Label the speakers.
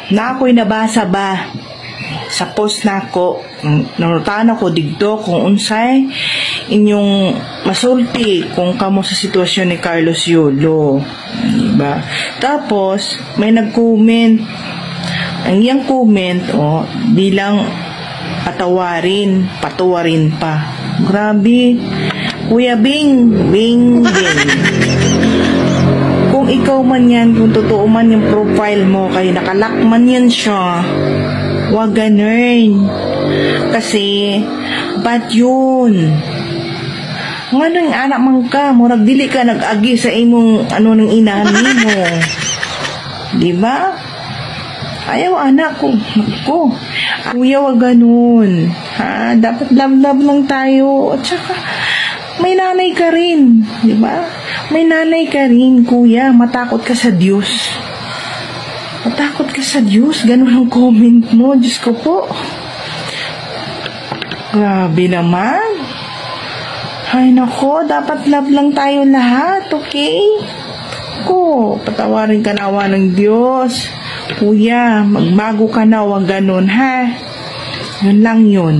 Speaker 1: Na ako'y nabasa ba sa post nako, nanutaan ako digdo kung unsay inyong masulti kung kamo sa sitwasyon ni Carlos Yulo, diba? Tapos may nag-comment, ang iyang comment, bilang patawarin pa. Grabe, Kuya Bing. Kung ikaw man yan, kung totoo man yung profile mo, kaya nakalock man yan siya, wag ganun. Kasi, ba't yun? Nga nang anak man ka, murag dili ka nag-agi sa imong ng inani mo. Diba? Ayaw anak ko. Ako. Kuya, wag ganun. Ha? Dapat love lang tayo. At saka, may nanay ka rin. Diba? May nanay ka rin, kuya. Matakot ka sa Diyos. Matakot ka sa Diyos. Ganun ang comment mo. Diyos ko po. Grabe naman. Ay nako, dapat love lang tayo lahat, okay? Ko, patawarin ka na awa ng Diyos. Kuya, magbago ka na, wag ganun, ha? Yun lang yun.